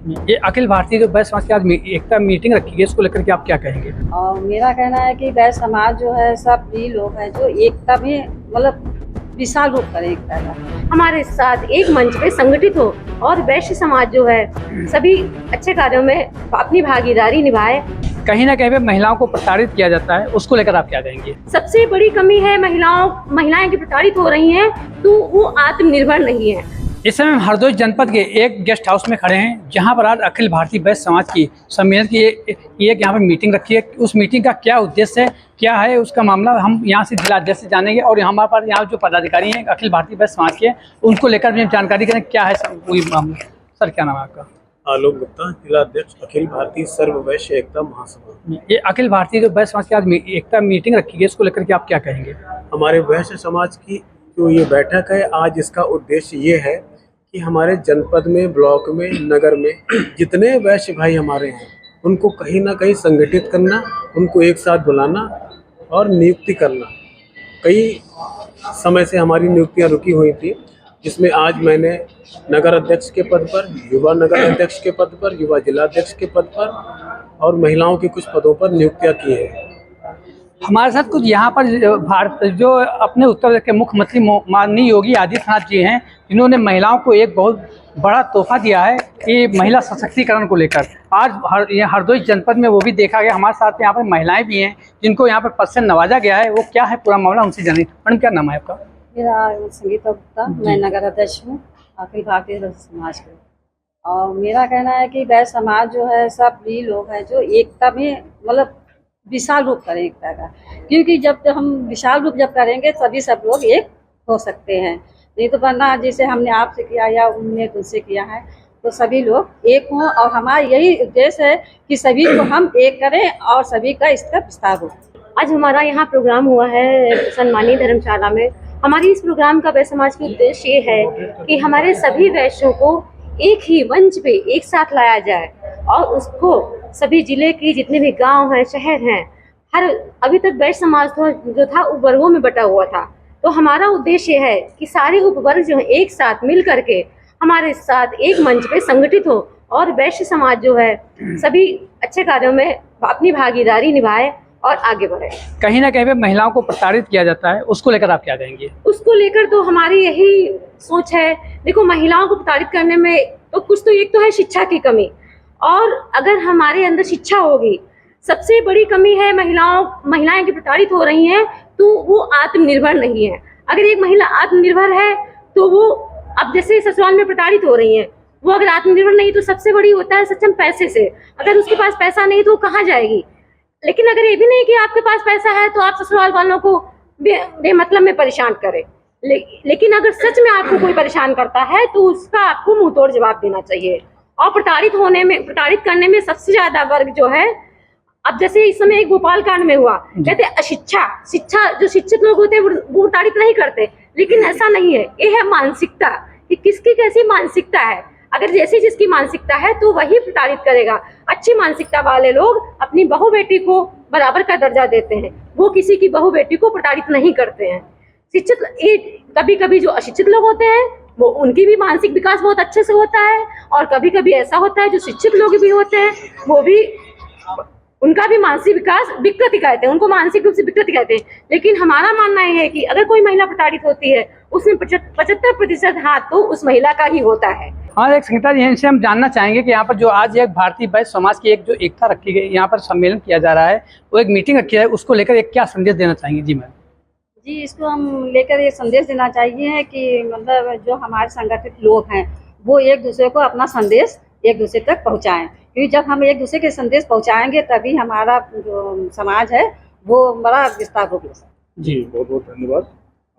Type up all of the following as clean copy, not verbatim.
ये अखिल भारतीय जो वैश्य समाज की आज एकता मीटिंग रखी है, इसको लेकर के आप क्या कहेंगे? और मेरा कहना है कि वैश्य समाज जो है सब भी लोग हैं जो एकता में मतलब विशाल रूप करें एकता का। हमारे साथ एक मंच पे संगठित हो और वैश्य समाज जो है सभी अच्छे कार्यों में अपनी भागीदारी निभाए। कहीं ना कहीं पे महिलाओं को प्रताड़ित किया जाता है, उसको लेकर आप क्या कहेंगे? सबसे बड़ी कमी है महिलाएं की प्रताड़ित हो रही हैं तो वो आत्मनिर्भर नहीं है। इस समय हम हरदोई जनपद के एक गेस्ट हाउस में खड़े हैं, जहां पर आज अखिल भारतीय वैश्य समाज की सम्मेलन की एक यहाँ पर मीटिंग रखी है। उस मीटिंग का क्या उद्देश्य है, क्या है उसका मामला, हम यहाँ से जिला अध्यक्ष से जानेंगे और हमारे पास यहाँ जो पदाधिकारी हैं अखिल भारतीय वैश्य समाज के, उनको लेकर भी जानकारी करें क्या है पूरी मामला। सर क्या नाम है आपका? आलोक गुप्ता, जिला अध्यक्ष अखिल भारतीय सर्व वैश्य एकता महासभा। ये अखिल भारतीय जो वैश्य समाज की आज एकता मीटिंग रखी है, इसको लेकर के आप क्या कहेंगे? हमारे वैश्य समाज की जो ये बैठक है आज, इसका उद्देश्य ये है कि हमारे जनपद में, ब्लॉक में, नगर में जितने वैश्य भाई हमारे हैं उनको कहीं ना कहीं संगठित करना, उनको एक साथ बुलाना और नियुक्ति करना। कई समय से हमारी नियुक्तियां रुकी हुई थी, जिसमें आज मैंने नगर अध्यक्ष के पद पर, युवा नगर अध्यक्ष के पद पर, युवा जिला अध्यक्ष के पद पर और महिलाओं के कुछ पदों पर नियुक्तियां की है। हमारे साथ कुछ यहाँ पर जो अपने उत्तर प्रदेश के मुख्यमंत्री माननीय योगी आदित्यनाथ जी हैं, जिन्होंने महिलाओं को एक बहुत बड़ा तोहफा दिया है कि महिला सशक्तिकरण को लेकर आज हरदोई जनपद में वो भी देखा गया। हमारे साथ यहाँ पर महिलाएं भी हैं जिनको यहाँ पर पद से नवाजा गया है। वो क्या है पूरा मामला, उनसे जानिए। मैडम क्या नाम है आपका? मेरा संगीता गुप्ता, मैं नगर अध्यक्ष हूँ अखिल भारतीय वैश्य समाज के। और मेरा कहना है कि वैश्य समाज जो है सब भी लोग हैं जो एकता में मतलब विशाल रूप करें एकता का, क्योंकि जब हम विशाल रूप जब करेंगे तभी सब लोग एक हो सकते हैं। नहीं तो वरना जैसे हमने आपसे किया या उनने तुझसे किया है तो सभी लोग एक हों। और हमारा यही उद्देश्य है कि सभी को हम एक करें और सभी का इसका विस्तार हो। आज हमारा यहाँ प्रोग्राम हुआ है सम्मानीय धर्मशाला में। हमारी इस प्रोग्राम का वैश्य समाज की उद्देश्य ये है कि हमारे सभी वैश्यों को एक ही मंच पे एक साथ लाया जाए और उसको सभी जिले की जितने भी गांव हैं, शहर हैं, हर अभी तक वैश्य समाज जो था उपवर्गों में बटा हुआ था। तो हमारा उद्देश्य है कि सारे उपवर्ग जो है एक साथ मिल करके हमारे साथ एक मंच पे संगठित हो और वैश्य समाज जो है सभी अच्छे कार्यों में अपनी भागीदारी निभाए और आगे बढ़े। कहीं ना कहीं पे महिलाओं को प्रताड़ित किया जाता है, उसको लेकर आप क्या कहेंगे? उसको लेकर तो हमारी यही सोच है। देखो, महिलाओं को प्रताड़ित करने में तो कुछ तो एक तो है शिक्षा की कमी, और अगर हमारे अंदर शिक्षा होगी, सबसे बड़ी कमी है महिलाएं की प्रताड़ित हो रही हैं तो वो आत्मनिर्भर नहीं है। अगर एक महिला आत्मनिर्भर है तो वो, अब जैसे ससुराल में प्रताड़ित हो रही हैं, वो अगर आत्मनिर्भर नहीं तो सबसे बड़ी होता है सक्षम पैसे से। अगर उसके पास पैसा नहीं तो वो कहाँ जाएगी? लेकिन अगर ये भी नहीं कि आपके पास पैसा है तो आप ससुराल वालों को बेमतलब में परेशान करें। लेकिन अगर सच में आपको कोई परेशान करता है तो उसका आपको मुंह तोड़ जवाब देना चाहिए। और प्रताड़ित करने में सबसे ज्यादा वर्ग जो है, अब जैसे इस समय एक भोपाल कांड में हुआ, कहते शिक्षा जो शिक्षित लोग होते हैं वो प्रताड़ित नहीं करते, लेकिन ऐसा नहीं है। ये है मानसिकता कि किसकी कैसी मानसिकता है। अगर जैसी जिसकी मानसिकता है तो वही प्रताड़ित करेगा। अच्छी मानसिकता वाले लोग अपनी बहू बेटी को बराबर का दर्जा देते हैं, वो किसी की बहू बेटी को प्रताड़ित नहीं करते हैं। कभी कभी जो अशिक्षित लोग होते हैं वो उनकी भी मानसिक विकास बहुत अच्छे से होता है, और कभी कभी ऐसा होता है जो शिक्षित लोग भी होते हैं वो भी, उनका भी मानसिक विकास विकृति कहते हैं, उनको मानसिक रूप से विकृति कहते हैं। लेकिन हमारा मानना यह है कि अगर कोई महिला प्रताड़ित होती है उसमें 75% हाथ तो उस महिला का ही होता है। हाँ, एक संगीता जी, इनसे हम जानना चाहेंगे कि यहाँ पर जो आज एक भारतीय वैश्य समाज की एक जो एकता रखी गई, यहाँ पर सम्मेलन किया जा रहा है, वो एक मीटिंग रखी है, उसको लेकर एक क्या संदेश देना चाहेंगे? जी मैम जी, इसको हम लेकर ये संदेश देना चाहिए कि मतलब जो हमारे संगठित लोग हैं वो एक दूसरे को अपना संदेश एक दूसरे तक पहुंचाएं, क्योंकि जब हम एक दूसरे के संदेश पहुंचाएंगे तभी हमारा जो समाज है वो बड़ा विस्तार होगा। जी, बहुत बहुत धन्यवाद।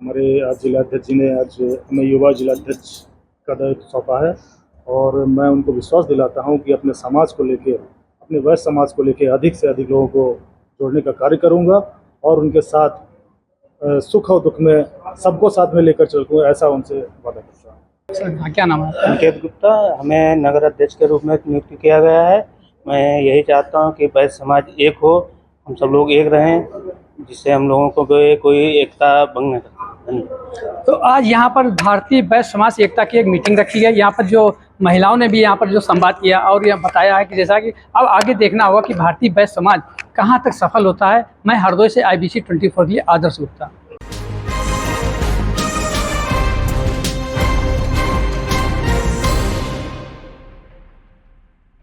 हमारे आज जिला अध्यक्ष जी ने आज हमें युवा जिला अध्यक्ष का दायित्व सौंपा है, और मैं उनको विश्वास दिलाता हूं कि अपने समाज को लेके, अपने वैश्य समाज को लेके अधिक से अधिक लोगों को जोड़ने का कार्य करूंगा और उनके साथ सुख और दुख में सबको साथ में लेकर चलूँगा, ऐसा उनसे वादा करता हूँ। सर क्या नाम है? अंकित गुप्ता, हमें नगर अध्यक्ष के रूप में नियुक्त किया गया है। मैं यही चाहता हूँ कि वैश्य समाज एक हो, हम सब लोग एक रहें, जिससे हम लोगों को कोई एकता भंग न करे। धन्यवाद। तो आज यहाँ पर भारतीय वैश्य समाज एकता की एक मीटिंग रखी है। यहाँ पर जो महिलाओं ने भी यहाँ पर जो संवाद किया और यह बताया है कि जैसा कि अब आगे देखना होगा कि भारतीय वैश्य समाज कहाँ तक सफल होता है। मैं हरदोई से IBC 24 के लिए आदर्श गुप्ता।